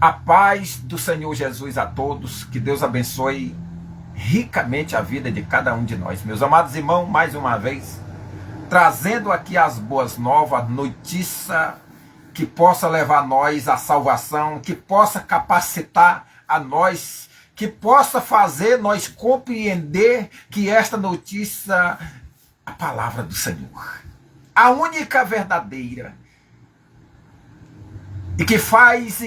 A paz do Senhor Jesus a todos, que Deus abençoe ricamente a vida de cada um de nós. Meus amados irmãos, mais uma vez, trazendo aqui as boas novas, notícia que possa levar nós à salvação, que possa capacitar a nós, que possa fazer nós compreender que esta notícia, a palavra do Senhor, a única verdadeira, e que faz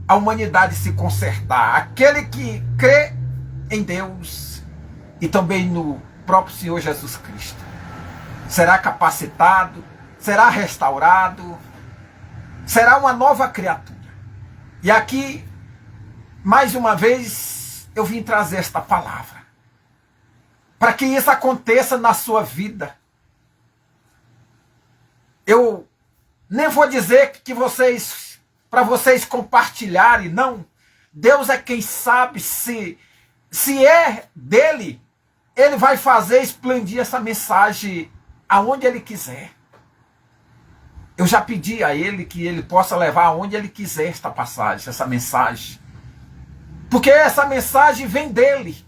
a humanidade se consertar. Aquele que crê em Deus e também no próprio Senhor Jesus Cristo será capacitado, será restaurado, será uma nova criatura. E aqui, mais uma vez, eu vim trazer esta palavra para que isso aconteça na sua vida. Eu nem vou dizer que para vocês compartilharem, não. Deus é quem sabe se é dele, ele vai fazer expandir essa mensagem aonde ele quiser. Eu já pedi a ele que ele possa levar aonde ele quiser esta passagem, essa mensagem. Porque essa mensagem vem dele.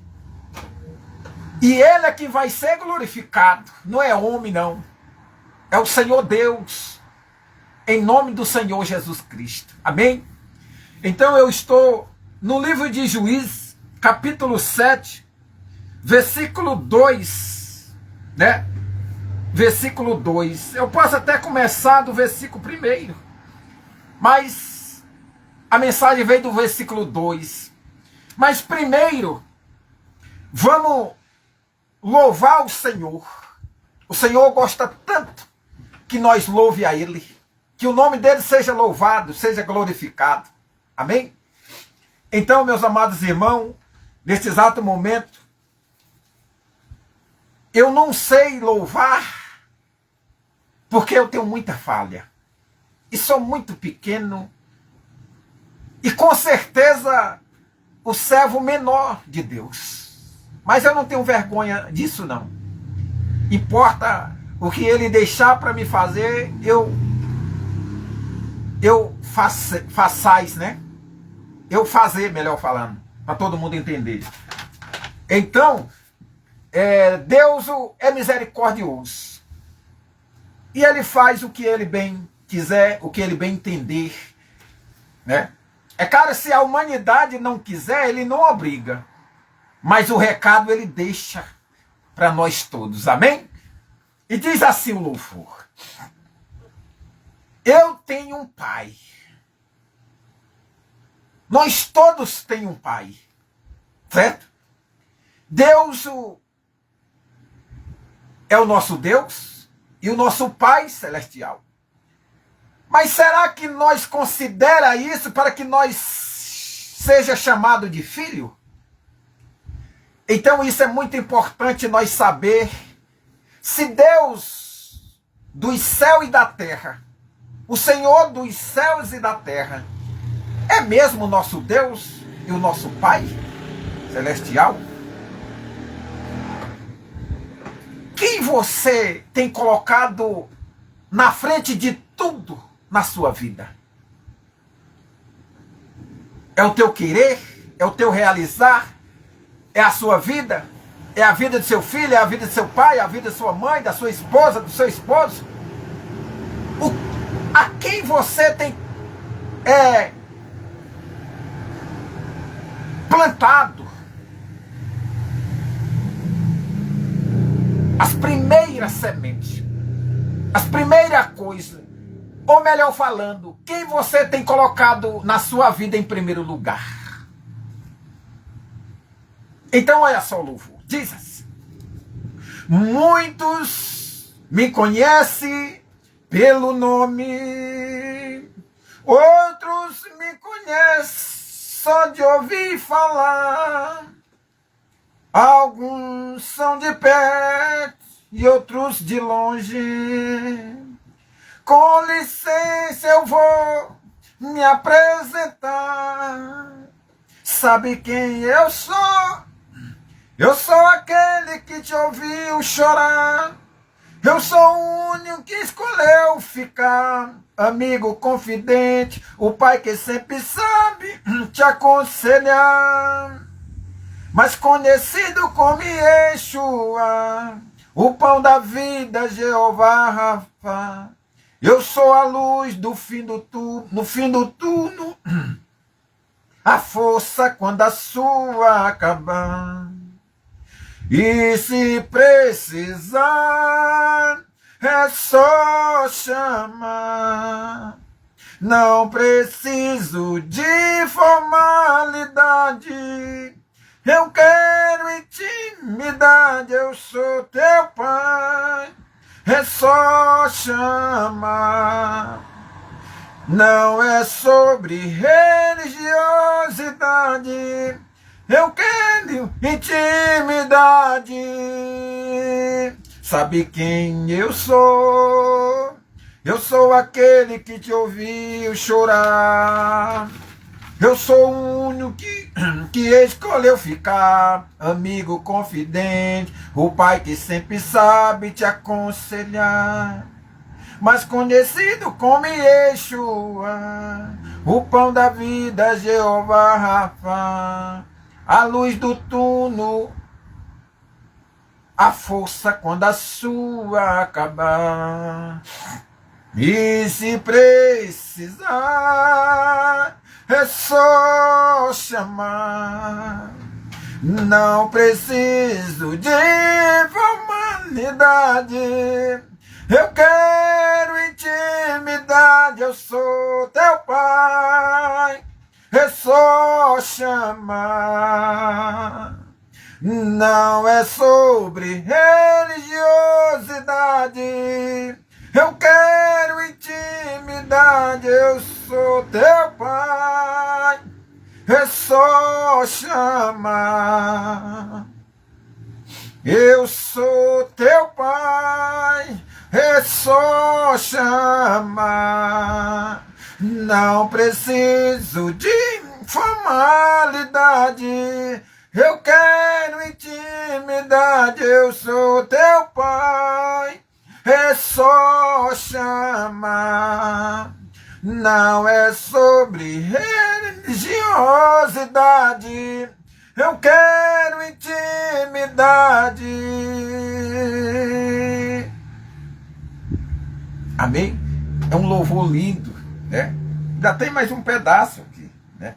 E ele é quem vai ser glorificado. Não é homem, não. É o Senhor Deus. Em nome do Senhor Jesus Cristo. Amém? Então eu estou no livro de Juízes, capítulo 7, versículo 2, né? Versículo 2. Eu posso até começar do versículo 1, mas a mensagem veio do versículo 2. Mas primeiro, vamos louvar o Senhor. O Senhor gosta tanto que nós louve a Ele. Que o nome dele seja louvado, seja glorificado. Amém? Então, meus amados irmãos, nesse exato momento, eu não sei louvar, porque eu tenho muita falha. E sou muito pequeno. E com certeza, o servo menor de Deus. Mas eu não tenho vergonha disso, não. Importa o que ele deixar para me fazer, façais, né? Eu fazer, melhor falando, para todo mundo entender. Então, Deus é misericordioso. E ele faz o que ele bem quiser, o que ele bem entender, né? É claro, se a humanidade não quiser, ele não obriga. Mas o recado ele deixa para nós todos, amém? E diz assim o louvor: eu tenho um pai. Nós todos temos um pai. Certo? Deus é o nosso Deus e o nosso Pai celestial. Mas será que nós considera isso para que nós seja chamado de filho? Então isso é muito importante nós saber se Deus dos céus e da terra, o Senhor dos céus e da terra, é mesmo o nosso Deus e o nosso Pai celestial? Quem você tem colocado na frente de tudo na sua vida? É o teu querer? É o teu realizar? É a sua vida? É a vida do seu filho? É a vida do seu pai? É a vida da sua mãe? Da sua esposa? Do seu esposo? A quem você tem plantado as primeiras sementes, as primeiras coisas, ou melhor falando, quem você tem colocado na sua vida em primeiro lugar? Então olha só o louvor, diz assim: muitos me conhecem pelo nome, outros me conhecem só de ouvir falar. Alguns são de perto e outros de longe. Com licença eu vou me apresentar. Sabe quem eu sou? Eu sou aquele que te ouviu chorar. Eu sou o único que escolheu ficar amigo confidente, o pai que sempre sabe te aconselhar. Mais conhecido como Yeshua, o pão da vida, Jeová Rafa. Eu sou a luz do fim do túnel, no fim do túnel, a força quando a sua acabar. E se precisar, é só chamar. Não preciso de formalidade. Eu quero intimidade, eu sou teu pai. É só chamar. Não é sobre religiosidade. Eu quero intimidade. Sabe quem eu sou? Eu sou aquele que te ouviu chorar. Eu sou o único que escolheu ficar, amigo confidente, o pai que sempre sabe te aconselhar. Mas conhecido como Yeshua, o pão da vida, Jeová Rafa, a luz do túnel, a força quando a sua acabar. E se precisar, é só chamar. Não preciso de formalidade. Eu quero intimidade, eu sou teu pai. É só chamar. Não é sobre religiosidade. Eu quero intimidade, eu sou teu pai. É só chamar. Eu sou teu pai. É só chamar. Não preciso de formalidade. Eu quero intimidade, eu sou teu pai. É só chamar. Não é sobre religiosidade. Eu quero intimidade. Amém? É um louvor lindo, né? Ainda tem mais um pedaço aqui, né?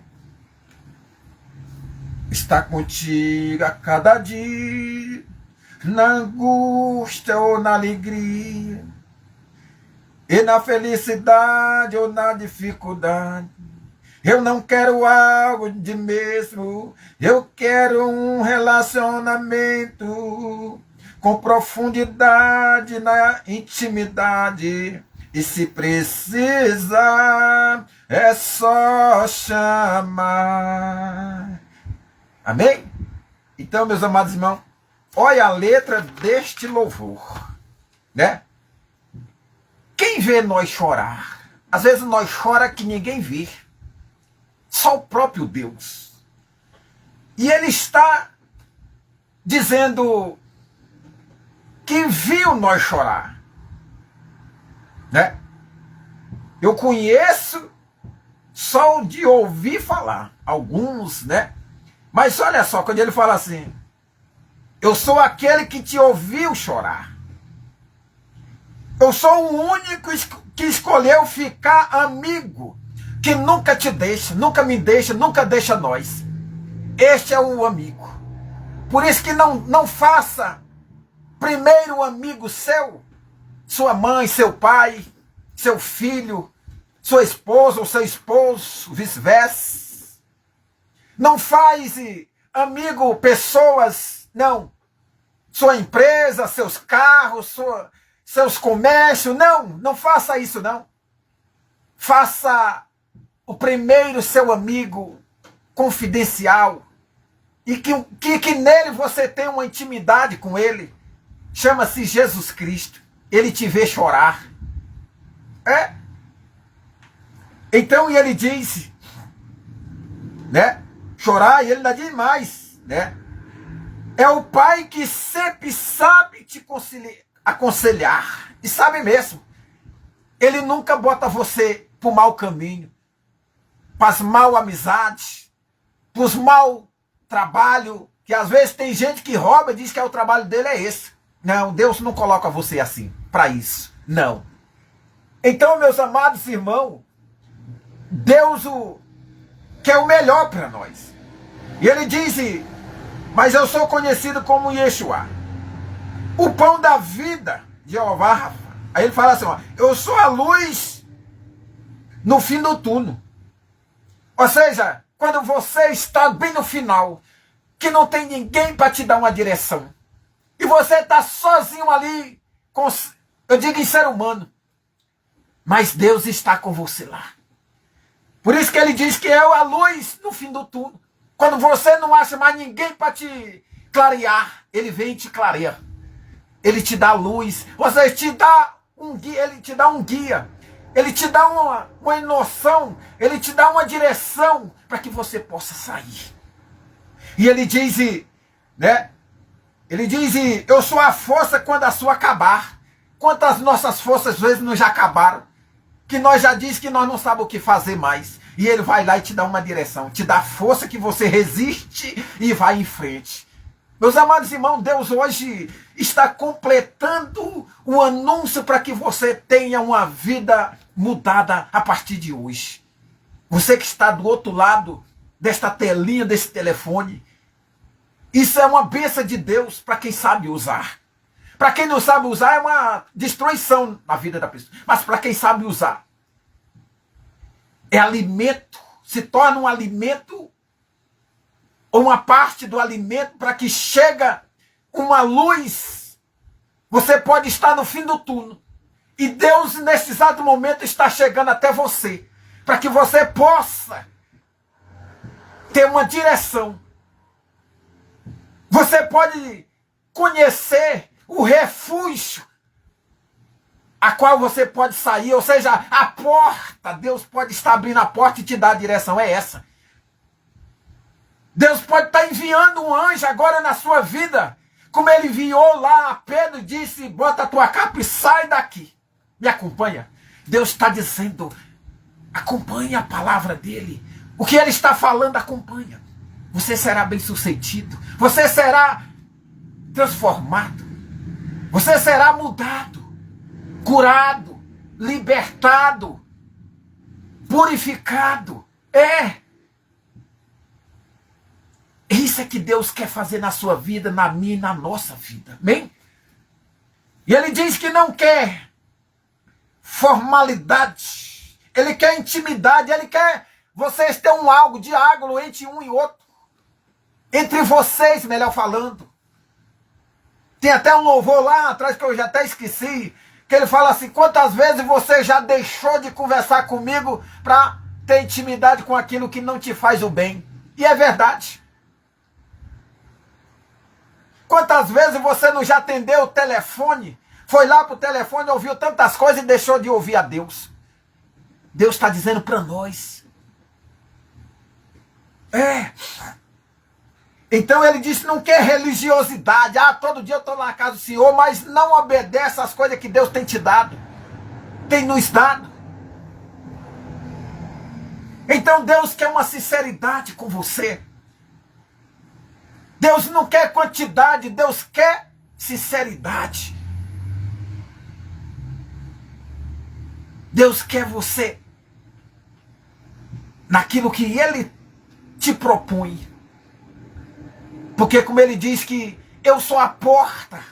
Está contigo a cada dia, na angústia ou na alegria, e na felicidade ou na dificuldade. Eu não quero algo de mesmo, eu quero um relacionamento com profundidade na intimidade. E se precisar, é só chamar. Amém? Então, meus amados irmãos, olha a letra deste louvor, né? Quem vê nós chorar? Às vezes nós chora que ninguém vê. Só o próprio Deus. E ele está dizendo que viu nós chorar, né? Eu conheço só de ouvir falar, alguns, né? Mas olha só, quando ele fala assim, eu sou aquele que te ouviu chorar. Eu sou o único que escolheu ficar amigo, que nunca te deixa, nunca me deixa, nunca deixa nós. Este é o amigo. Por isso que não faça primeiro o amigo seu, sua mãe, seu pai, seu filho, sua esposa ou seu esposo, vice-versa. Não faz amigo pessoas, não. Sua empresa, seus carros, seus comércios, não faça isso, não. Faça o primeiro seu amigo confidencial e que nele você tem uma intimidade com ele. Chama-se Jesus Cristo. Ele te vê chorar. É? Então, e ele diz, né? Chorar, e ele ainda diz mais, né? É o pai que sempre sabe te aconselhar. E sabe mesmo. Ele nunca bota você para o mau caminho, para as mal amizades, para os mau trabalho, que às vezes tem gente que rouba e diz que o trabalho dele é esse. Não, Deus não coloca você assim, para isso. Não. Então, meus amados irmãos, Deus quer o melhor para nós. E ele diz, mas eu sou conhecido como Yeshua, o pão da vida, Jeová Rafa. Aí ele fala assim, ó, eu sou a luz no fim do túnel. Ou seja, quando você está bem no final, que não tem ninguém para te dar uma direção, e você está sozinho ali, eu digo em ser humano, mas Deus está com você lá. Por isso que ele diz que é a luz no fim do túnel. Quando você não acha mais ninguém para te clarear, ele vem e te clareia. Ele te dá luz, você te dá um guia, ele te dá um guia, ele te dá uma noção, ele te dá uma direção para que você possa sair. E ele diz, né? Ele diz, eu sou a força quando a sua acabar. Quantas nossas forças às vezes não já acabaram, que nós já diz que nós não sabemos o que fazer mais. E ele vai lá e te dá uma direção, te dá força que você resiste e vai em frente. Meus amados irmãos, Deus hoje está completando o anúncio para que você tenha uma vida mudada a partir de hoje. Você que está do outro lado desta telinha, desse telefone, isso é uma bênção de Deus para quem sabe usar. Para quem não sabe usar é uma destruição na vida da pessoa. Mas para quem sabe usar, é alimento, se torna um alimento, ou uma parte do alimento para que chega uma luz. Você pode estar no fim do túnel. E Deus, nesse exato momento, está chegando até você. Para que você possa ter uma direção. Você pode conhecer o refúgio a qual você pode sair. Ou seja, a porta. Deus pode estar abrindo a porta e te dar a direção. É essa. Deus pode estar enviando um anjo agora na sua vida, como ele enviou lá a Pedro e disse, bota a tua capa e sai daqui. Me acompanha. Deus está dizendo, acompanhe a palavra dele. O que ele está falando, acompanha. Você será bem-sucedido. Você será transformado. Você será mudado, curado, libertado, purificado. Isso é que Deus quer fazer na sua vida, na minha e na nossa vida. Amém? E ele diz que não quer formalidade. Ele quer intimidade. Ele quer vocês ter um algo, diálogo entre um e outro. Entre vocês, melhor falando. Tem até um louvor lá atrás que eu já até esqueci. Que ele fala assim, quantas vezes você já deixou de conversar comigo para ter intimidade com aquilo que não te faz o bem. E é verdade. Quantas vezes você não já atendeu o telefone, foi lá para o telefone, ouviu tantas coisas e deixou de ouvir a Deus. Deus está dizendo para nós. Então ele disse, não quer religiosidade. Todo dia eu estou na casa do Senhor, mas não obedece às coisas que Deus tem te dado. Tem nos dado. Então Deus quer uma sinceridade com você. Deus não quer quantidade, Deus quer sinceridade. Deus quer você naquilo que Ele te propõe. Porque como Ele diz que eu sou a porta,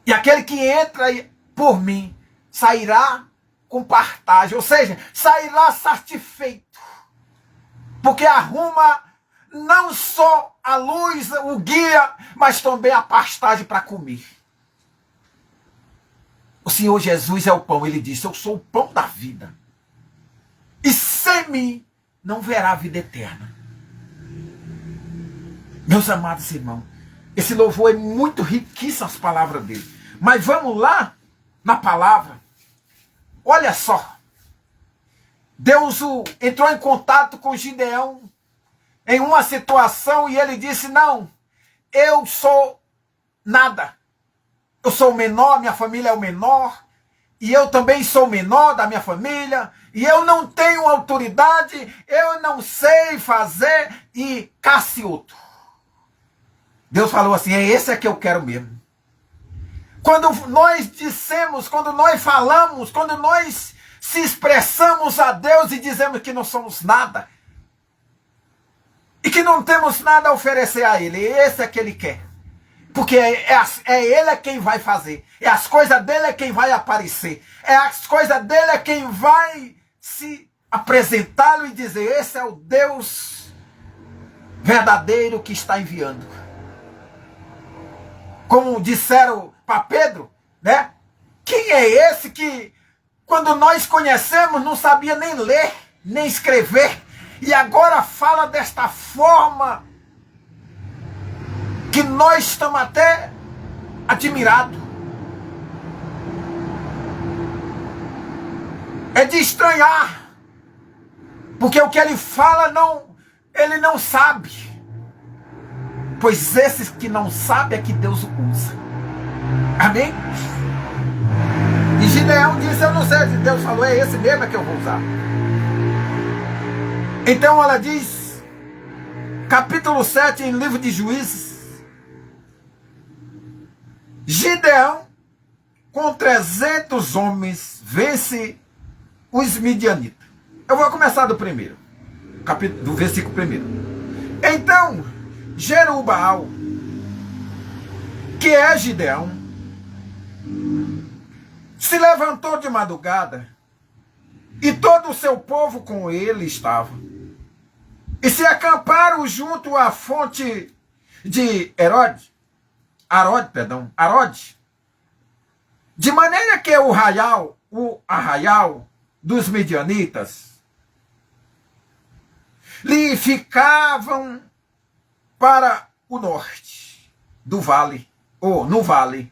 e aquele que entra por mim sairá com partagem, ou seja, sairá satisfeito. Porque arruma não só a luz, o guia, mas também a pastagem para comer. O Senhor Jesus é o pão. Ele disse, eu sou o pão da vida. E sem mim não verá vida eterna. Meus amados irmãos, esse louvor é muito riquíssimo, as palavras dele. Mas vamos lá na palavra. Olha só. Deus entrou em contato com Gideão em uma situação e ele disse, não, eu sou nada. Eu sou o menor, minha família é o menor. e eu também sou menor da minha família, e eu não tenho autoridade, eu não sei fazer, e casse outro. Deus falou assim, é esse que eu quero mesmo. Quando nós dissemos, quando nós falamos, quando nós se expressamos a Deus e dizemos que não somos nada, e que não temos nada a oferecer a Ele, esse é que Ele quer. Porque é Ele quem vai fazer, é as coisas dele quem vai aparecer, é as coisas dele quem vai se apresentá-lo e dizer, esse é o Deus verdadeiro que está enviando. Como disseram para Pedro, né? Quem é esse que, quando nós conhecemos, não sabia nem ler, nem escrever, e agora fala desta forma que nós estamos até admirados. É de estranhar, porque o que ele fala, ele não sabe. Pois esses que não sabem é que Deus usa. Amém? E Gideão disse, eu não sei se Deus falou, é esse mesmo que eu vou usar. Então ela diz, capítulo 7, em livro de Juízes, Gideão, com 300 homens, vence os midianitas. Eu vou começar do primeiro, do versículo primeiro. Então, Jerubbaal, que é Gideão, se levantou de madrugada, e todo o seu povo com ele estava, e se acamparam junto à fonte de Arode, de maneira que o arraial dos midianitas lhe ficavam para o norte do vale, ou no vale,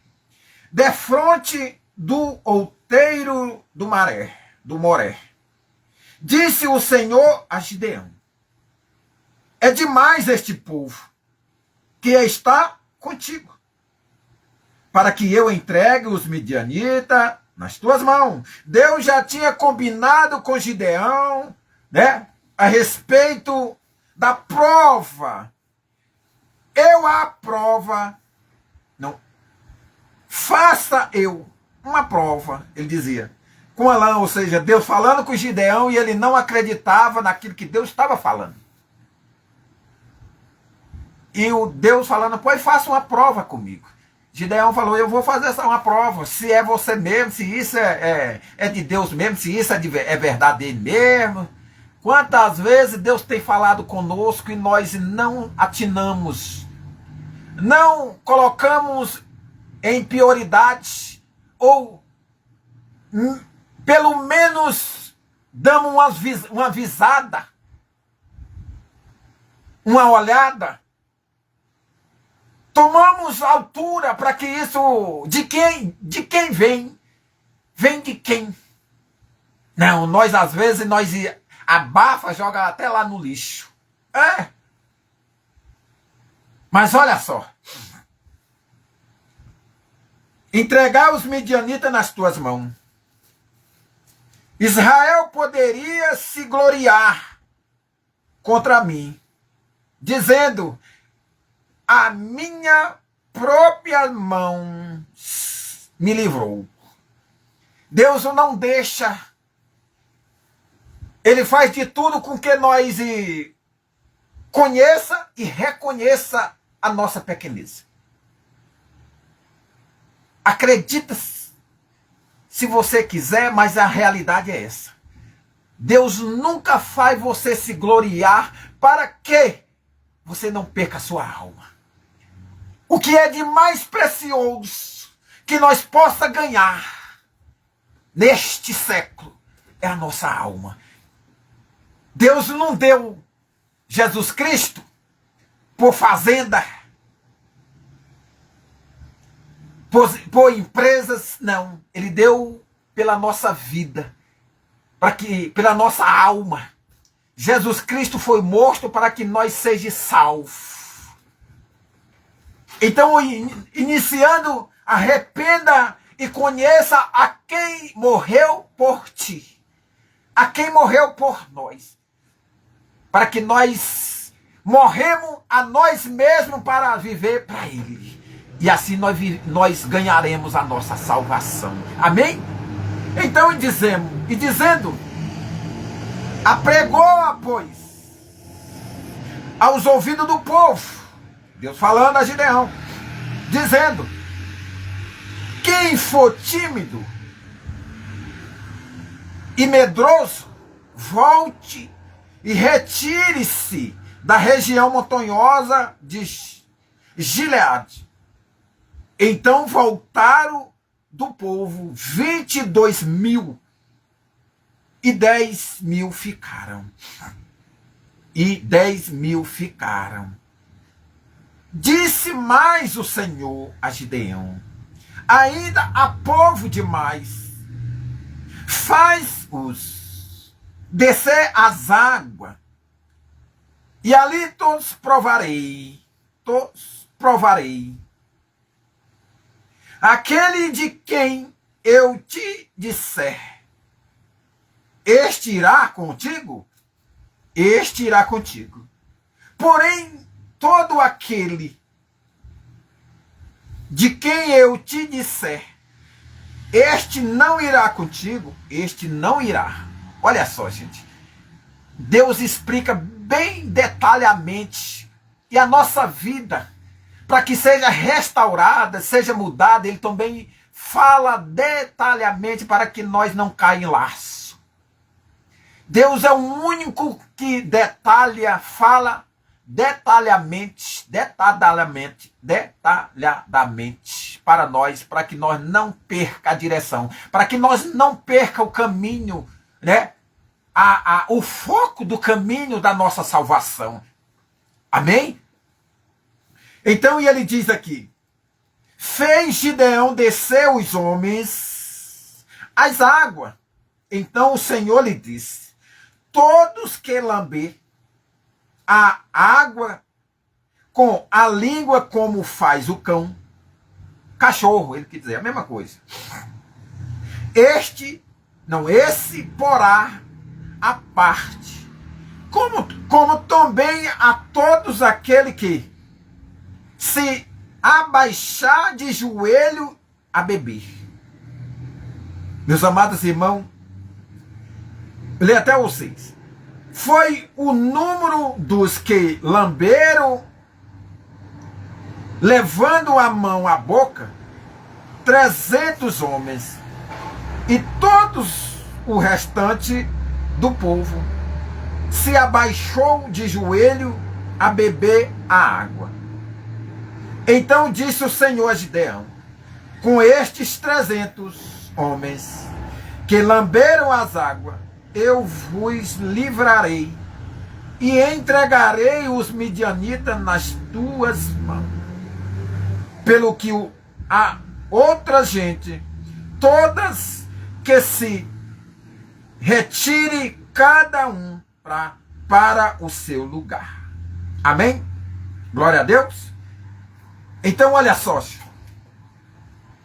defronte do outeiro do Moré. Disse o Senhor a Gideão, é demais este povo que está contigo, para que eu entregue os midianitas nas tuas mãos. Deus já tinha combinado com Gideão, né, a respeito da prova. Eu a prova, não, faça eu uma prova, ele dizia, com a lã, ou seja, Deus falando com Gideão e ele não acreditava naquilo que Deus estava falando. E o Deus falando, pois faça uma prova comigo. Gideão falou, eu vou fazer uma prova, se é você mesmo, se isso é de Deus mesmo, se isso é verdade dele mesmo. Quantas vezes Deus tem falado conosco e nós não atinamos, não colocamos em prioridade, ou pelo menos damos uma visada, uma olhada, tomamos altura para que isso, de quem vem de quem? Não, nós às vezes, nós abafa, joga até lá no lixo. É. Mas olha só. Entregar os midianitas nas tuas mãos. Israel poderia se gloriar contra mim, dizendo, a minha própria mão me livrou. Deus não deixa. Ele faz de tudo com que nós conheça e reconheça a nossa pequenez. Acredita se você quiser, mas a realidade é essa. Deus nunca faz você se gloriar para que você não perca a sua alma. O que é de mais precioso que nós possa ganhar neste século é a nossa alma. Deus não deu Jesus Cristo por fazenda, por empresas, não. Ele deu pela nossa vida, pela nossa alma. Jesus Cristo foi morto para que nós sejamos salvos. Então, iniciando, arrependa e conheça a quem morreu por ti, a quem morreu por nós, para que nós morremos a nós mesmos para viver para Ele. E assim nós ganharemos a nossa salvação. Amém? Então, dizendo, apregou-a, pois, aos ouvidos do povo, Deus falando a Gideão, dizendo: quem for tímido e medroso, volte e retire-se da região montanhosa de Gileade. Então voltaram do povo 22.000, e 10.000 ficaram. E 10.000 ficaram. Disse mais o Senhor a Gideão: ainda há povo demais, faz-os descer as águas, e ali todos provarei. Aquele de quem eu te disser, este irá contigo, este irá contigo. Porém, todo aquele de quem eu te disser, este não irá contigo, este não irá. Olha só, gente. Deus explica bem detalhadamente, e a nossa vida, para que seja restaurada, seja mudada, Ele também fala detalhadamente para que nós não caímos em laço. Deus é o único que fala detalhadamente para nós, para que nós não perca a direção, para que nós não perca o caminho, né? O foco do caminho da nossa salvação. Amém? Então ele diz aqui: fez Gideão descer os homens às águas. Então o Senhor lhe disse: todos que lamber a água com a língua como faz o cão, cachorro, ele quer dizer a mesma coisa, esse porá a parte, como também a todos aquele que se abaixar de joelho a beber. Meus amados irmãos, eu leio até vocês. Foi o número dos que lamberam, levando a mão à boca, 300 homens, e todos o restante do povo se abaixou de joelho a beber a água. Então disse o Senhor a Gideão: com estes 300 homens que lamberam as águas, eu vos livrarei e entregarei os midianitas nas tuas mãos. Pelo que a outra gente, todas que se retire cada um para o seu lugar. Amém? Glória a Deus. Então, olha só,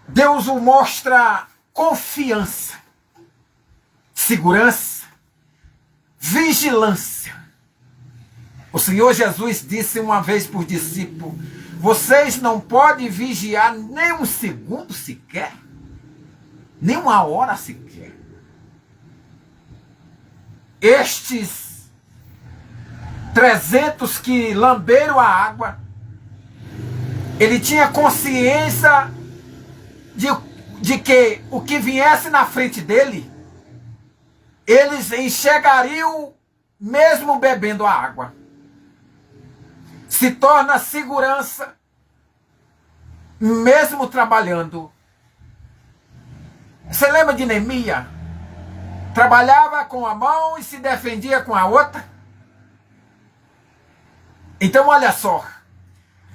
Deus o mostra confiança, segurança, vigilância. O Senhor Jesus disse uma vez por discípulo: vocês não podem vigiar nem um segundo sequer, nem uma hora sequer. Estes 300 que lamberam a água, ele tinha consciência de que o que viesse na frente dele, eles enxergariam mesmo bebendo a água. Se torna segurança, mesmo trabalhando. Você lembra de Neemias? Trabalhava com a mão e se defendia com a outra. Então olha só,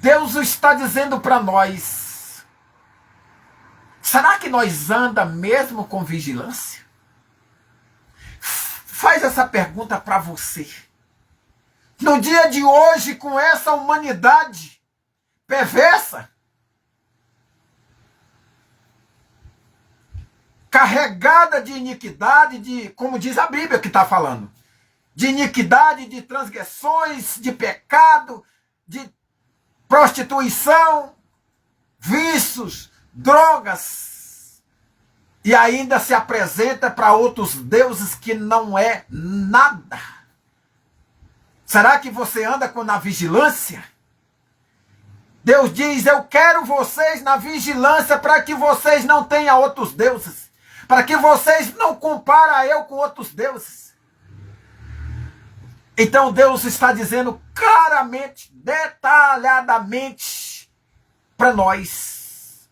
Deus está dizendo para nós: será que nós andamos mesmo com vigilância? Faz essa pergunta para você. No dia de hoje, com essa humanidade perversa, carregada de iniquidade, de, como diz a Bíblia que está falando, de iniquidade, de transgressões, de pecado, de prostituição, vícios, drogas, e ainda se apresenta para outros deuses que não é nada. Será que você anda na vigilância? Deus diz, eu quero vocês na vigilância para que vocês não tenham outros deuses, para que vocês não comparem eu com outros deuses. Então Deus está dizendo claramente, detalhadamente para nós,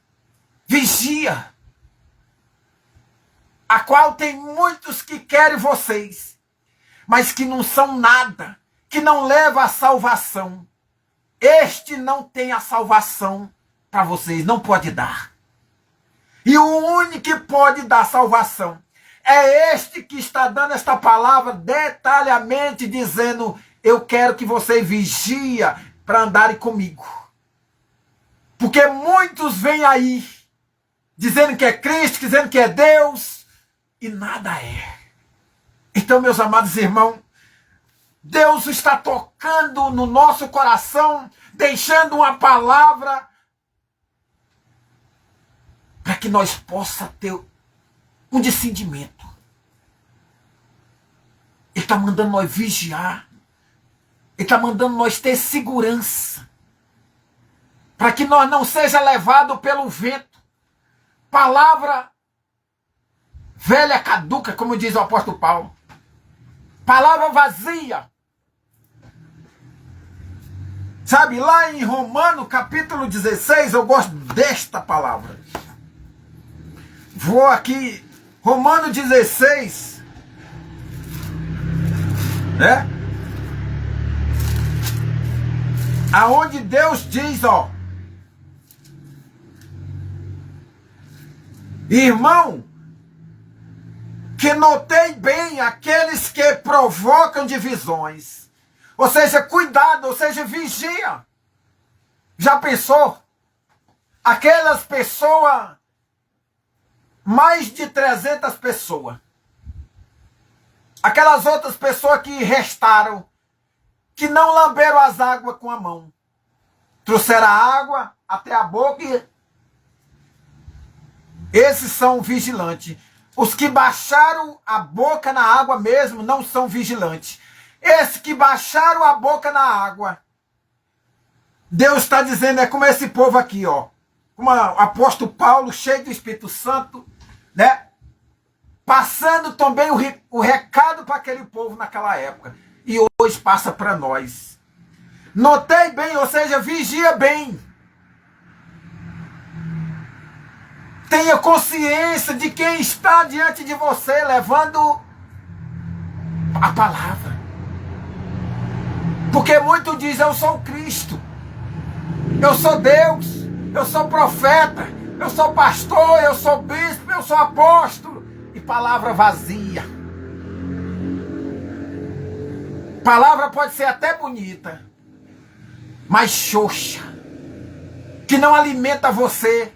vigia, a qual tem muitos que querem vocês, mas que não são nada, que não leva à salvação. Este não tem a salvação para vocês, não pode dar. E o único que pode dar salvação é este que está dando esta palavra detalhadamente, dizendo, eu quero que você vigia para andarem comigo. Porque muitos vêm aí, dizendo que é Cristo, dizendo que é Deus, e nada é. Então, meus amados irmãos, Deus está tocando no nosso coração, deixando uma palavra para que nós possamos ter um discernimento. Ele está mandando nós vigiar. Ele está mandando nós ter segurança. Para que nós não seja levado pelo vento. Palavra velha caduca, como diz o apóstolo Paulo. Palavra vazia. Sabe, lá em Romanos capítulo 16, eu gosto desta palavra. Vou aqui, Romanos 16, né? Aonde Deus diz, ó, irmão, que notei bem aqueles que provocam divisões. Ou seja, cuidado, ou seja, vigia. Já pensou? Aquelas pessoas, mais de 300 pessoas. Aquelas outras pessoas que restaram, que não lamberam as águas com a mão. Trouxeram a água até a boca e... Esses são vigilantes. Os que baixaram a boca na água mesmo não são vigilantes. Esses que baixaram a boca na água, Deus está dizendo, é como esse povo aqui, ó. Como o apóstolo Paulo, cheio do Espírito Santo, né? Passando também o recado para aquele povo naquela época. E hoje passa para nós. Notei bem, ou seja, vigia bem. Tenha consciência de quem está diante de você, levando a palavra. Porque muito diz, eu sou o Cristo, eu sou Deus, eu sou profeta, eu sou pastor, eu sou bispo, eu sou apóstolo. E palavra vazia. Palavra pode ser até bonita, mas xoxa, que não alimenta você,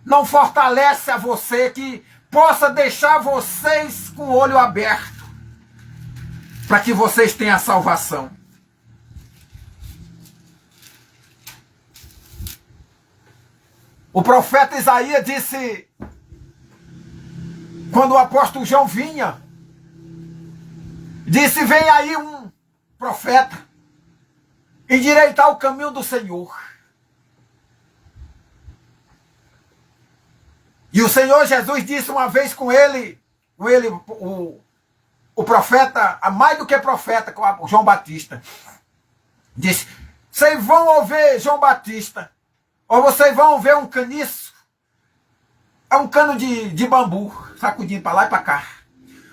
não fortalece a você, que possa deixar vocês com o olho aberto, para que vocês tenham a salvação. O profeta Isaías disse, quando o apóstolo João vinha, disse, vem aí um profeta, endireitar o caminho do Senhor. E o Senhor Jesus disse uma vez com ele, o profeta, mais do que profeta, com João Batista, disse, vocês vão ouvir João Batista, ou vocês vão ver um caniço, é um cano de bambu, sacudindo para lá e para cá.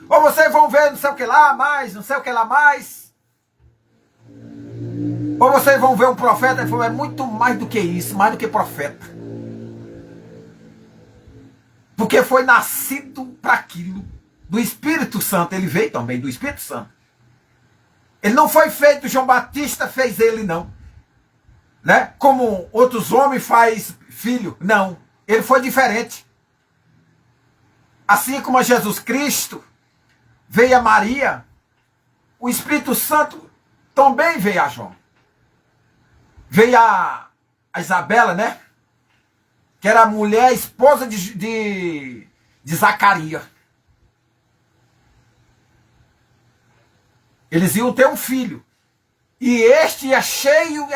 Ou vocês vão ver não sei o que lá mais, não sei o que lá mais. Ou vocês vão ver um profeta, ele falou, é muito mais do que isso, mais do que profeta. Porque foi nascido para aquilo. Do Espírito Santo, ele veio também do Espírito Santo. Ele não foi feito, João Batista fez ele, não. Né? Como outros homens faz filho, não. Ele foi diferente. Assim como a Jesus Cristo veio a Maria, o Espírito Santo também veio a João. Veio a Isabela, né? Que era a mulher, esposa de Zacarias. Eles iam ter um filho. E este é cheio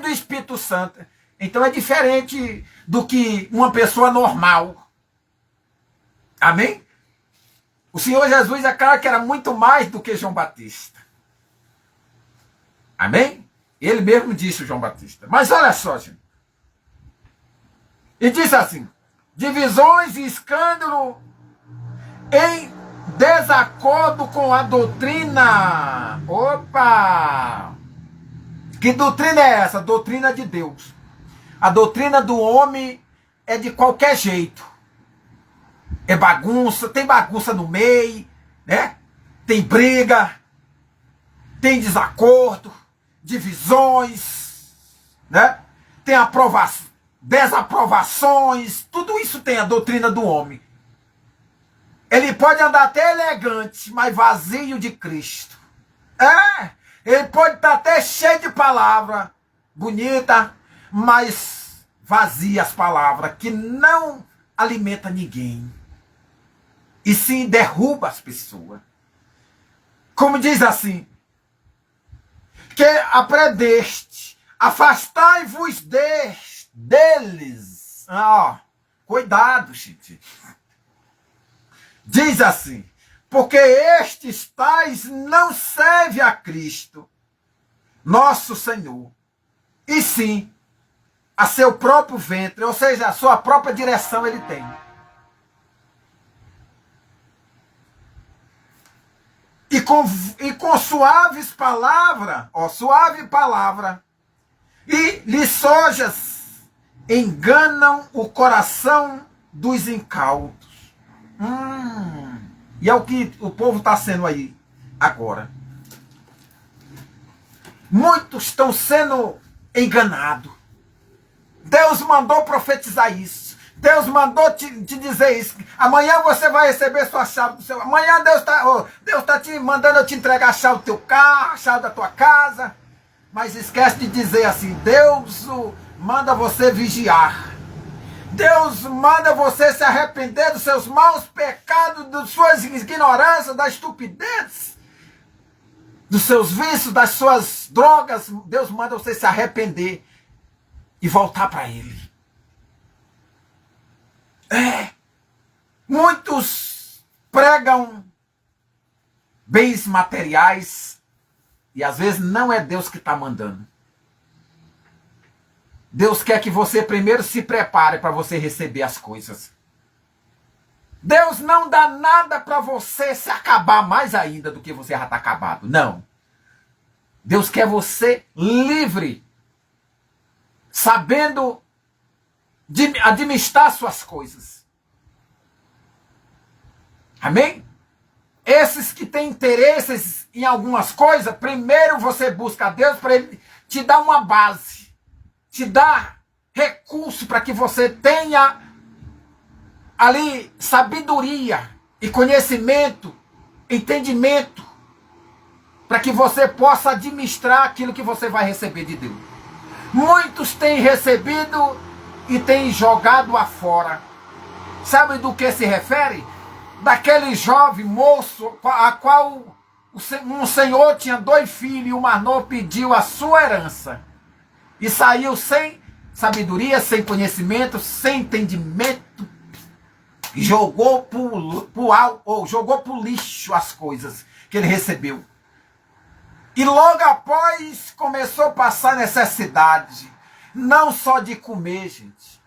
do Espírito Santo. Então é diferente do que uma pessoa normal. Amém? O Senhor Jesus é claro que era muito mais do que João Batista. Amém? Ele mesmo disse, João Batista. Mas olha só, gente. E disse assim: divisões e escândalo em desacordo com a doutrina. Opa! Que doutrina é essa? Doutrina de Deus. A doutrina do homem é de qualquer jeito. É bagunça, tem bagunça no meio, né? Tem briga, tem desacordo, divisões, né? Tem desaprovações, tudo isso tem a doutrina do homem. Ele pode andar até elegante, mas vazio de Cristo. Ele pode estar até cheio de palavra bonita, mas vazia as palavras, que não alimenta ninguém. E sim derruba as pessoas. Como diz assim, que aprendeste, afastai-vos deles. Cuidado, gente. Diz assim, porque estes tais não servem a Cristo, nosso Senhor, e sim a seu próprio ventre, ou seja, a sua própria direção ele tem. E com suaves palavras, suave palavra, e lisonjas enganam o coração dos incautos. E é o que o povo está sendo aí agora. Muitos estão sendo enganados. Deus mandou profetizar isso. Deus mandou te dizer isso. Amanhã você vai receber sua chave do seu... Amanhã Deus está te mandando eu te entregar a chave do teu carro, a chave da tua casa. Mas esquece de dizer assim, Deus manda você vigiar. Deus manda você se arrepender dos seus maus pecados, das suas ignorâncias, da estupidez, dos seus vícios, das suas drogas. Deus manda você se arrepender e voltar para Ele. Muitos pregam bens materiais e às vezes não é Deus que está mandando. Deus quer que você primeiro se prepare para você receber as coisas. Deus não dá nada para você se acabar mais ainda do que você já está acabado. Não. Deus quer você livre, sabendo administrar suas coisas. Amém? Esses que têm interesses em algumas coisas, primeiro você busca a Deus para Ele te dar uma base, te dar recurso para que você tenha ali sabedoria e conhecimento, entendimento, para que você possa administrar aquilo que você vai receber de Deus. Muitos têm recebido e têm jogado afora. Sabe do que se refere? Daquele jovem moço a qual um senhor tinha 2 filhos e o mais novo pediu a sua herança. E saiu sem sabedoria, sem conhecimento, sem entendimento. E jogou pro lixo as coisas que ele recebeu. E logo após começou a passar necessidade. Não só de comer, gente.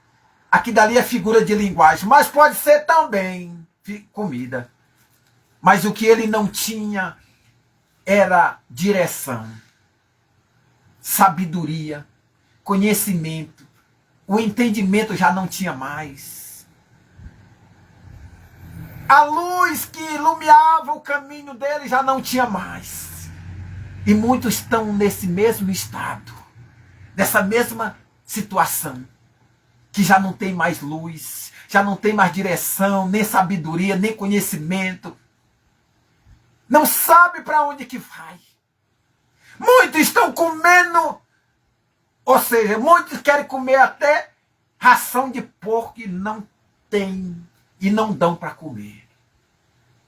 Aqui dali é figura de linguagem. Mas pode ser também comida. Mas o que ele não tinha era direção, sabedoria, conhecimento. O entendimento já não tinha mais. A luz que iluminava o caminho dele já não tinha mais. E muitos estão nesse mesmo estado, nessa mesma situação. que já não tem mais luz, já não tem mais direção, nem sabedoria, nem conhecimento. Não sabe para onde que vai. Muitos estão comendo, ou seja, muitos querem comer até ração de porco e não tem, e não dão para comer.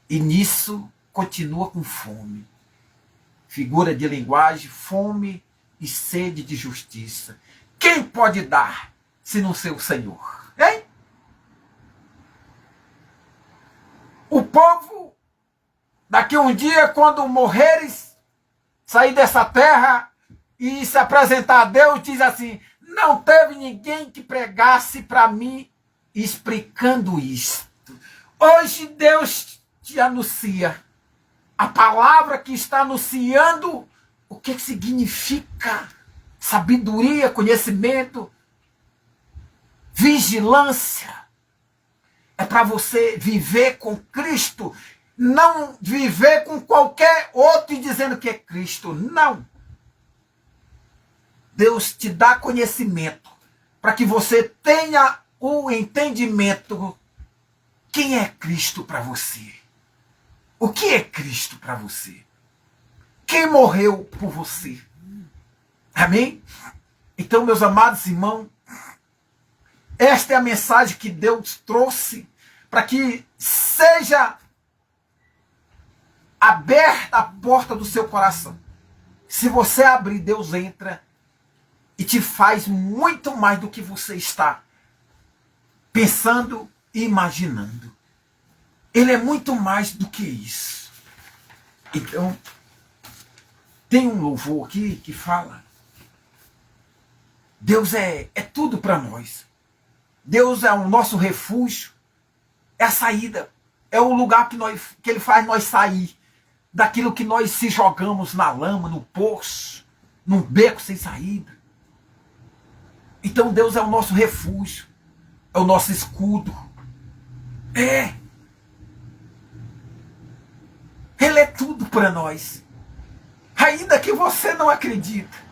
E nisso continua com fome. Figura de linguagem, fome e sede de justiça. Quem pode dar, se não ser o Senhor? Hein? O povo, daqui um dia, quando morreres, sair dessa terra e se apresentar a Deus, diz assim, não teve ninguém que pregasse para mim explicando isto. Hoje Deus te anuncia a palavra que está anunciando o que significa sabedoria, conhecimento, vigilância. É para você viver com Cristo, não viver com qualquer outro e dizendo que é Cristo. Não. Deus te dá conhecimento para que você tenha o entendimento. Quem é Cristo para você? O que é Cristo para você? Quem morreu por você? Amém? Então, meus amados irmãos, esta é a mensagem que Deus trouxe para que seja aberta a porta do seu coração. Se você abrir, Deus entra e te faz muito mais do que você está pensando e imaginando. Ele é muito mais do que isso. Então, tem um louvor aqui que fala, Deus é tudo para nós. Deus é o nosso refúgio, é a saída, é o lugar que Ele faz nós sair daquilo que nós se jogamos na lama, no poço, num beco sem saída. Então Deus é o nosso refúgio, é o nosso escudo. Ele é tudo para nós. Ainda que você não acredita.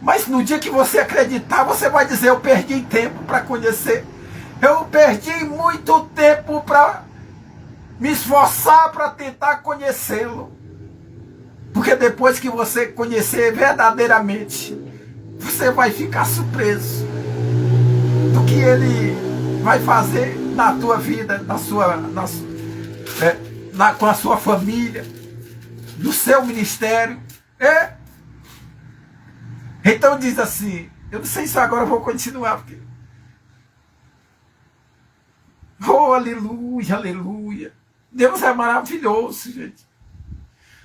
Mas no dia que você acreditar, você vai dizer, eu perdi tempo para conhecer. Eu perdi muito tempo para me esforçar para tentar conhecê-lo. Porque depois que você conhecer verdadeiramente, você vai ficar surpreso do que ele vai fazer na tua vida, com a sua família, no seu ministério. Então diz assim, eu não sei se agora eu vou continuar, porque... Oh, aleluia, aleluia. Deus é maravilhoso, gente.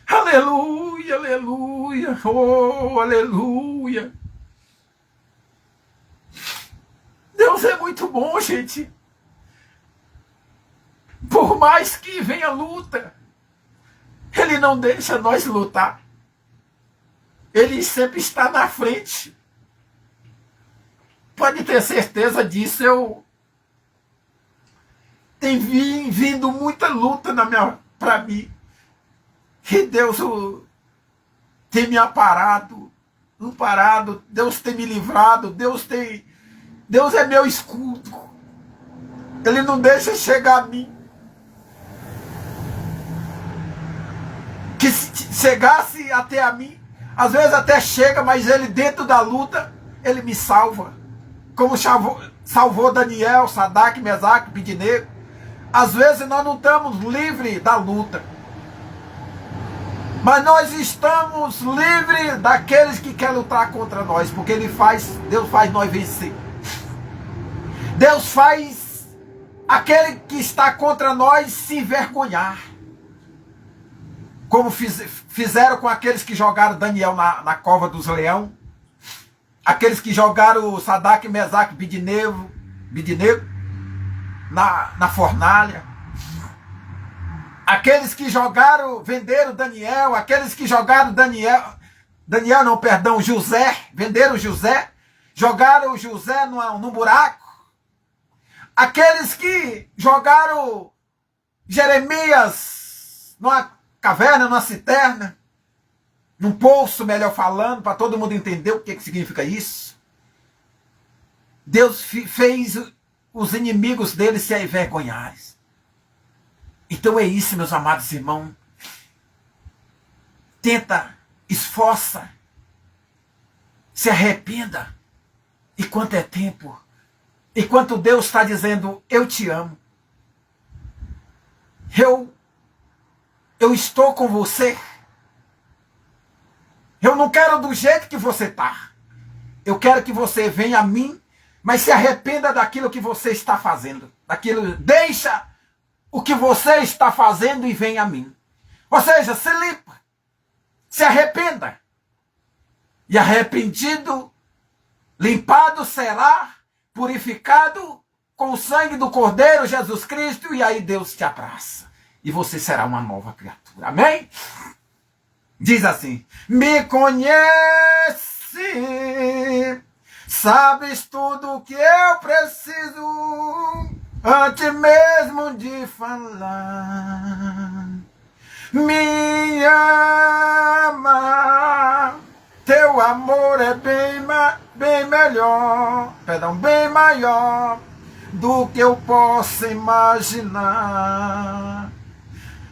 Aleluia, aleluia. Oh, aleluia. Deus é muito bom, gente. Por mais que venha luta, Ele não deixa nós lutar. Ele sempre está na frente. Pode ter certeza disso. Tem vindo muita luta para mim. E Deus tem me amparado. Deus tem me livrado. Deus é meu escudo. Ele não deixa chegar a mim. Que se chegasse até a mim, às vezes até chega, mas ele dentro da luta, ele me salva. Como salvou Daniel, Sadraque, Mesaque, Abednego. Às vezes nós não estamos livres da luta. Mas nós estamos livres daqueles que querem lutar contra nós. Porque Deus faz nós vencer. Deus faz aquele que está contra nós se envergonhar. Como fizeram com aqueles que jogaram Daniel na cova dos leões. Aqueles que jogaram Sadraque, Mesaque, Abednego na fornalha. Aqueles que venderam Daniel. Aqueles que jogaram José. Venderam José. Jogaram José num buraco. Aqueles que jogaram Jeremias numa caverna, numa cisterna, num poço, melhor falando, para todo mundo entender o que significa isso. Deus fez os inimigos dele se envergonharem. Então é isso, meus amados irmãos. Tenta, esforça, se arrependa. Enquanto é tempo, enquanto Deus está dizendo, eu te amo. Eu estou com você. Eu não quero do jeito que você está. Eu quero que você venha a mim, mas se arrependa daquilo que você está fazendo. Deixa o que você está fazendo e venha a mim. Ou seja, se limpa. Se arrependa. E arrependido, limpado será, purificado com o sangue do Cordeiro Jesus Cristo, e aí Deus te abraça. E você será uma nova criatura. Amém? Diz assim: me conhece, sabes tudo o que eu preciso, antes mesmo de falar. Me ama, teu amor é bem melhor, bem maior do que eu possa imaginar.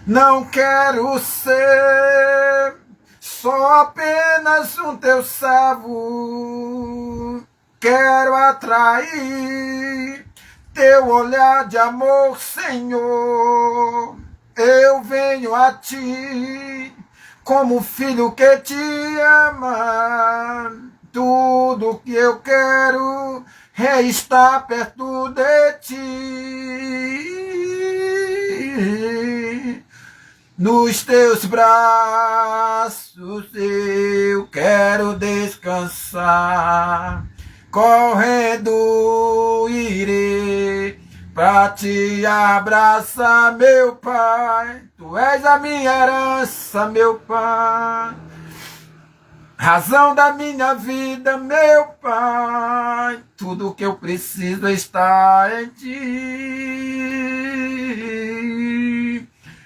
Não quero ser só apenas um teu servo. Quero atrair teu olhar de amor, Senhor. Eu venho a ti como filho que te ama. Tudo que eu quero é estar perto de ti. Nos teus braços eu quero descansar. Correndo irei pra te abraçar, meu Pai. Tu és a minha herança, meu Pai. Razão da minha vida, meu Pai. Tudo que eu preciso está em ti.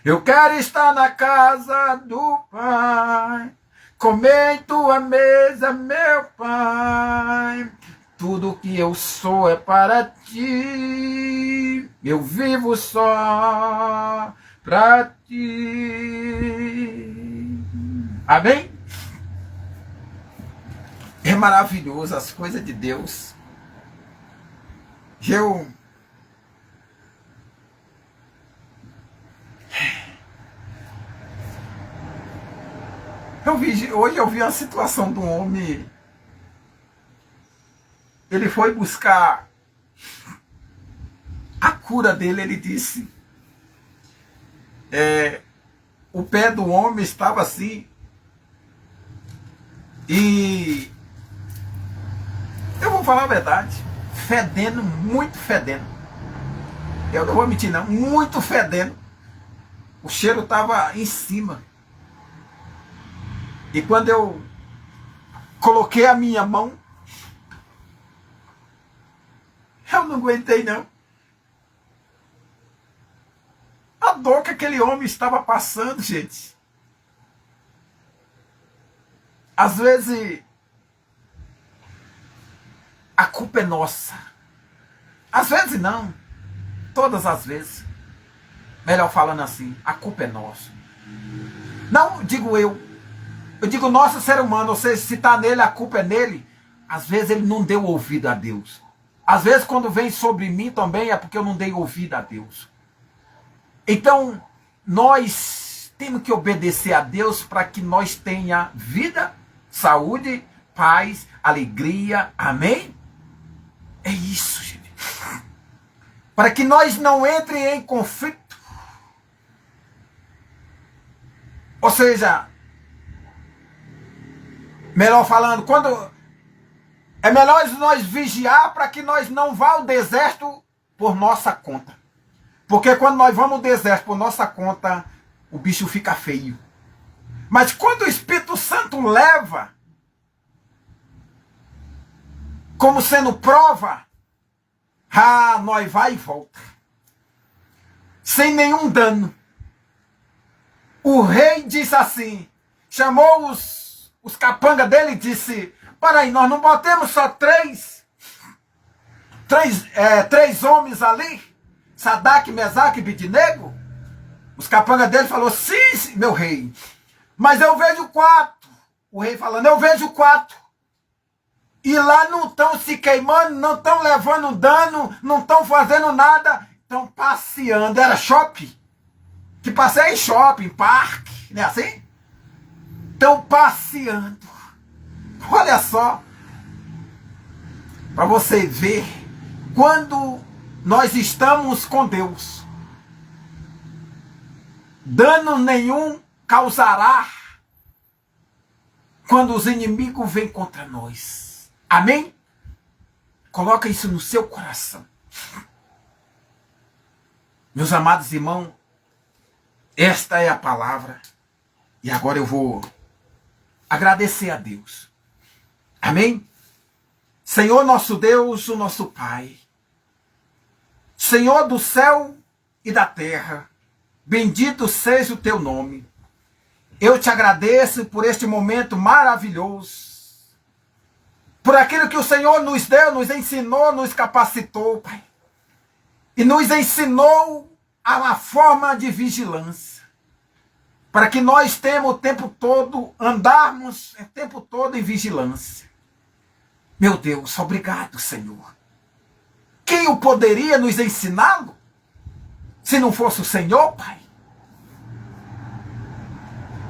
Eu quero estar na casa do Pai, comer em tua mesa, meu Pai. Tudo que eu sou é para ti. Eu vivo só para ti. Amém? É maravilhoso as coisas de Deus. Hoje eu vi uma situação de um homem. Ele foi buscar a cura dele, ele disse. O pé do homem estava assim. E eu vou falar a verdade, fedendo, muito fedendo. Eu não vou mentir não, muito fedendo. O cheiro estava em cima. E quando eu coloquei a minha mão, eu não aguentei não. A dor que aquele homem estava passando, gente. Às vezes, a culpa é nossa. Às vezes não. Todas as vezes. Melhor falando assim, a culpa é nossa. Não digo eu. Eu digo nosso ser humano. Ou seja, se está nele, a culpa é nele. Às vezes ele não deu ouvido a Deus. Às vezes quando vem sobre mim também é porque eu não dei ouvido a Deus. Então, nós temos que obedecer a Deus para que nós tenha vida, saúde, paz, alegria. Amém? É isso, gente. Para que nós não entremos em conflito. Ou seja, melhor falando, é melhor nós vigiar para que nós não vá ao deserto por nossa conta. Porque quando nós vamos ao deserto por nossa conta, o bicho fica feio. Mas quando o Espírito Santo leva, como sendo prova, nós vai e volta. Sem nenhum dano. O rei disse assim, chamou os capangas dele e disse, para aí, nós não botemos só 3. três homens ali, Sadraque, Mesaque e Abednego. Os capangas dele falaram, sim, meu rei, mas eu vejo 4. O rei falando, eu vejo 4. E lá não estão se queimando, não estão levando dano, não estão fazendo nada, estão passeando. Era shopping, que passeia em shopping, parque, não é assim? Estão passeando. Olha só, para você ver, quando nós estamos com Deus, dano nenhum causará quando os inimigos vêm contra nós. Amém? Coloca isso no seu coração. Meus amados irmãos, esta é a palavra. E agora eu vou agradecer a Deus. Amém? Senhor nosso Deus, o nosso Pai, Senhor do céu e da terra, bendito seja o teu nome. Eu te agradeço por este momento maravilhoso, por aquilo que o Senhor nos deu, nos ensinou, nos capacitou, Pai. E nos ensinou a uma forma de vigilância, para que nós tenhamos o tempo todo, andarmos o tempo todo em vigilância. Meu Deus, obrigado, Senhor. Quem o poderia nos ensiná-lo, se não fosse o Senhor, Pai?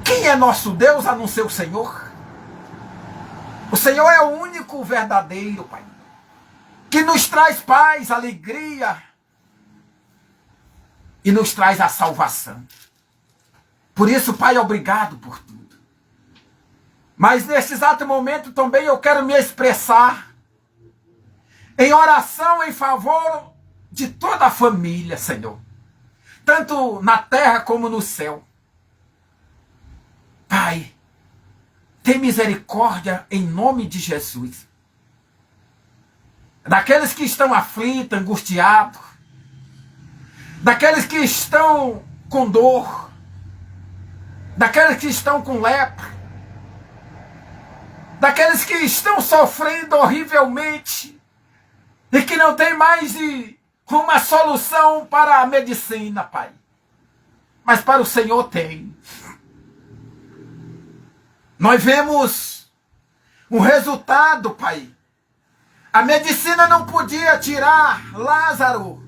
Quem é nosso Deus a não ser o Senhor? O Senhor é o único verdadeiro, Pai, que nos traz paz, alegria e nos traz a salvação. Por isso, Pai, obrigado por tudo. Mas nesse exato momento também eu quero me expressar em oração em favor de toda a família, Senhor, tanto na terra como no céu. Pai, tem misericórdia em nome de Jesus. Daqueles que estão aflitos, angustiados, daqueles que estão com dor, daqueles que estão com lepra, daqueles que estão sofrendo horrivelmente e que não tem mais uma solução para a medicina, Pai. Mas para o Senhor tem. Nós vemos um resultado, Pai. A medicina não podia tirar Lázaro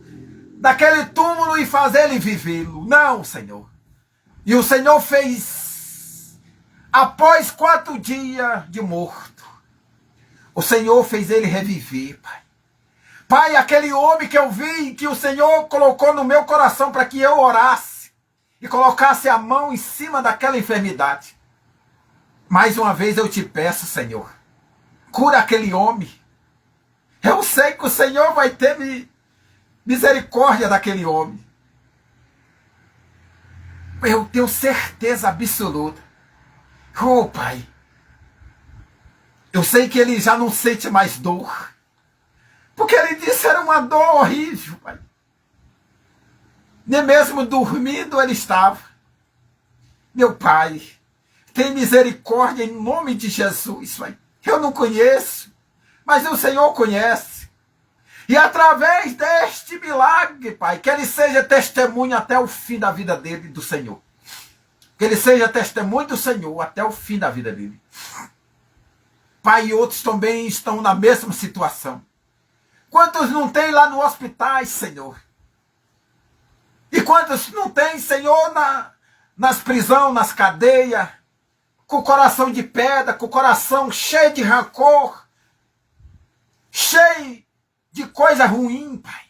daquele túmulo e fazer ele vivê-lo. Não, Senhor. E o Senhor fez, após 4 dias de morto, o Senhor fez ele reviver, Pai. Pai, aquele homem que eu vi, que o Senhor colocou no meu coração para que eu orasse e colocasse a mão em cima daquela enfermidade. Mais uma vez eu te peço, Senhor, cura aquele homem. Eu sei que o Senhor vai ter misericórdia daquele homem. Eu tenho certeza absoluta. Oh, Pai, eu sei que ele já não sente mais dor. Porque ele disse que era uma dor horrível, Pai. Nem mesmo dormindo ele estava. Meu Pai, tem misericórdia em nome de Jesus, Pai. Eu não conheço, mas o Senhor conhece. E através deste milagre, Pai, que ele seja testemunho até o fim da vida dele, do Senhor. Que ele seja testemunho do Senhor até o fim da vida dele. Pai, e outros também estão na mesma situação. Quantos não tem lá no hospital, Senhor? E quantos não tem, Senhor, nas prisões, nas cadeias, com o coração de pedra, com o coração cheio de rancor, cheio de coisa ruim, Pai.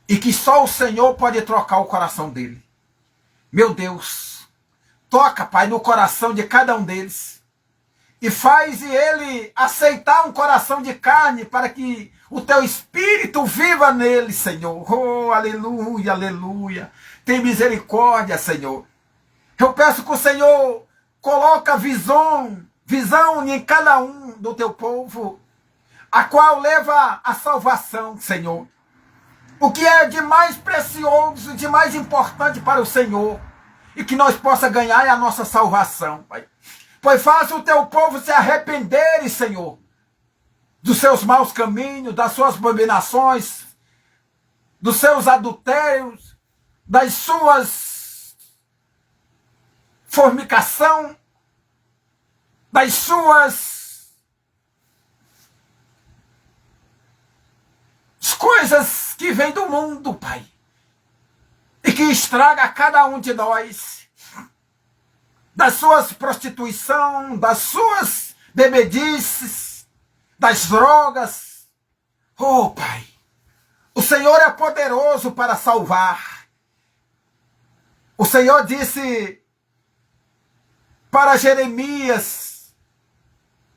E que só o Senhor pode trocar o coração dele. Meu Deus, toca, Pai, no coração de cada um deles. E faz ele aceitar um coração de carne para que o teu Espírito viva nele, Senhor. Oh, aleluia, aleluia. Tem misericórdia, Senhor. Eu peço que o Senhor coloque visão em cada um do teu povo, a qual leva a salvação, Senhor. O que é de mais precioso, de mais importante para o Senhor, e que nós possa ganhar é a nossa salvação, Pai. Pois faça o teu povo se arrepender, Senhor, dos seus maus caminhos, das suas abominações, dos seus adultérios, das suas fornicação, das suas coisas que vêm do mundo, Pai, e que estraga cada um de nós, das suas prostituição, das suas bebedices, das drogas. Oh, Pai, o Senhor é poderoso para salvar. O Senhor disse para Jeremias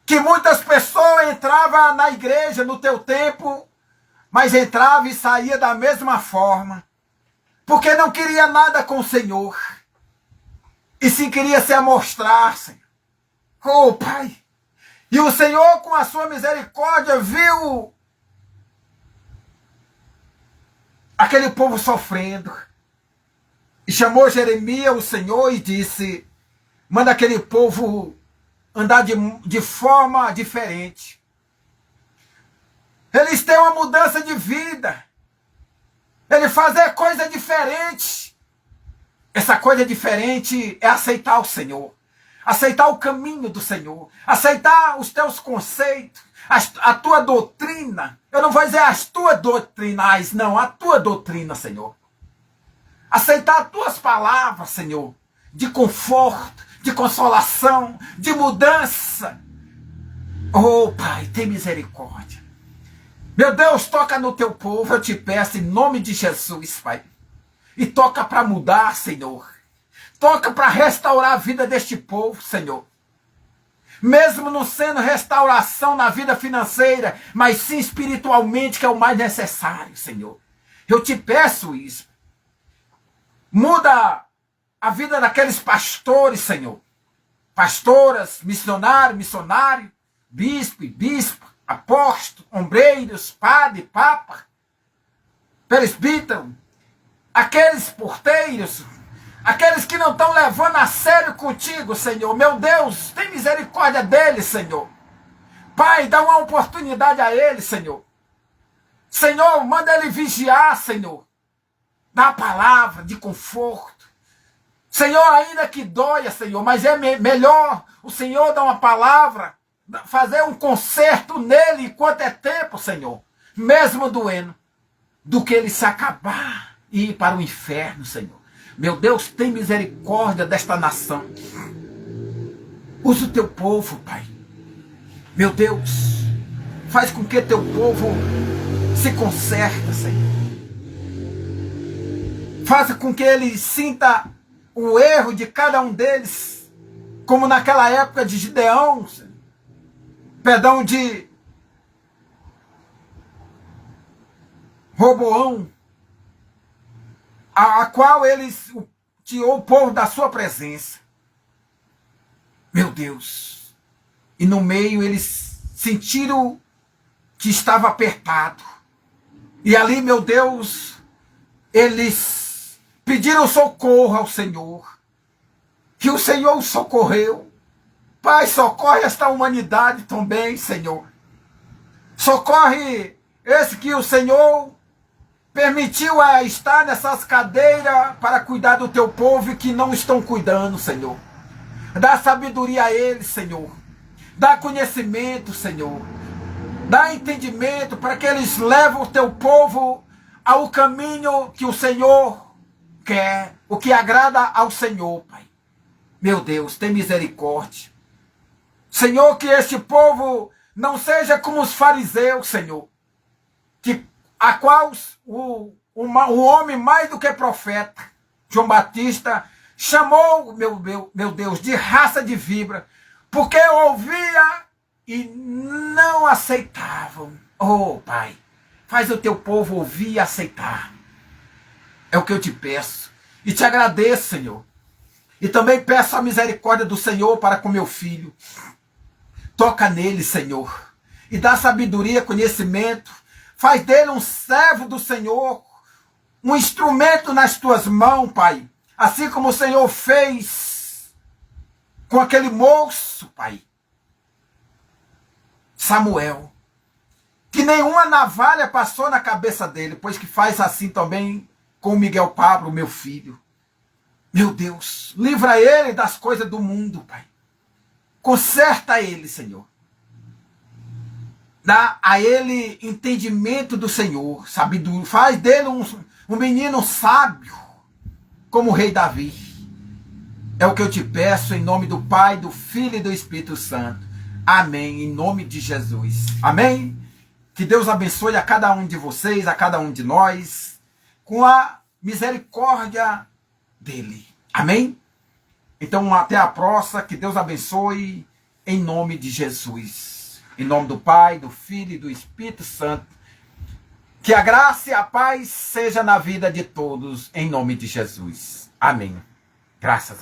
que muitas pessoas entravam na igreja no teu tempo, mas entrava e saía da mesma forma, porque não queria nada com o Senhor, e sim queria se amostrar, Senhor. Oh, Pai, e o Senhor, com a sua misericórdia, viu aquele povo sofrendo, e chamou Jeremias, o Senhor, e disse: manda aquele povo andar de forma diferente. Eles têm uma mudança de vida. Ele fazer coisa diferente. Essa coisa diferente é aceitar o Senhor. Aceitar o caminho do Senhor. Aceitar os teus conceitos. A tua doutrina. Eu não vou dizer as tuas doutrinais, não. A tua doutrina, Senhor. Aceitar as tuas palavras, Senhor. De conforto, de consolação, de mudança. Oh, Pai, tem misericórdia. Meu Deus, toca no teu povo, eu te peço em nome de Jesus, Pai. E toca para mudar, Senhor. Toca para restaurar a vida deste povo, Senhor. Mesmo não sendo restauração na vida financeira, mas sim espiritualmente, que é o mais necessário, Senhor. Eu te peço isso. Muda a vida daqueles pastores, Senhor. Pastoras, missionário, bispo, apóstolo, ombreiros, padre, papa, presbítero, aqueles porteiros, aqueles que não estão levando a sério contigo, Senhor. Meu Deus, tem misericórdia deles, Senhor. Pai, dá uma oportunidade a eles, Senhor. Senhor, manda ele vigiar, Senhor. Dá a palavra de conforto. Senhor, ainda que doia, Senhor, mas é melhor o Senhor dar uma palavra, fazer um conserto nele enquanto é tempo, Senhor, mesmo doendo, do que ele se acabar e ir para o inferno, Senhor. Meu Deus, tem misericórdia desta nação. Usa o teu povo, Pai. Meu Deus, faz com que teu povo se conserta, Senhor. Faça com que ele sinta o erro de cada um deles, como naquela época de Gideão, perdão, de Roboão, a qual eles tirou o povo da sua presença. Meu Deus. E no meio eles sentiram que estava apertado. E ali, meu Deus, eles pediram socorro ao Senhor. Que o Senhor os socorreu. Pai, socorre esta humanidade também, Senhor. Socorre esse que o Senhor permitiu a estar nessas cadeiras para cuidar do teu povo e que não estão cuidando, Senhor. Dá sabedoria a eles, Senhor. Dá conhecimento, Senhor. Dá entendimento para que eles levem o teu povo ao caminho que o Senhor quer, o que agrada ao Senhor, Pai. Meu Deus, tem misericórdia. Senhor, que este povo não seja como os fariseus, Senhor, a qual o homem mais do que profeta, João Batista, chamou, meu Deus, de raça de víbora, porque ouvia e não aceitavam. Oh, Pai, faz o teu povo ouvir e aceitar. É o que eu te peço. E te agradeço, Senhor. E também peço a misericórdia do Senhor para com meu filho. Toca nele, Senhor. E dá sabedoria, conhecimento. Faz dele um servo do Senhor. Um instrumento nas tuas mãos, Pai. Assim como o Senhor fez com aquele moço, Pai. Samuel. Que nenhuma navalha passou na cabeça dele, pois que faz assim também com o Miguel Pablo, meu filho. Meu Deus, livra ele das coisas do mundo, Pai. Conserta ele, Senhor. Dá a ele entendimento do Senhor, sabedoria. Faz dele um menino sábio, como o rei Davi. É o que eu te peço em nome do Pai, do Filho e do Espírito Santo. Amém, em nome de Jesus. Amém? Que Deus abençoe a cada um de vocês, a cada um de nós, com a misericórdia dele. Amém? Então, até a próxima. Que Deus abençoe em nome de Jesus. Em nome do Pai, do Filho e do Espírito Santo. Que a graça e a paz seja na vida de todos, em nome de Jesus. Amém. Graças a Deus.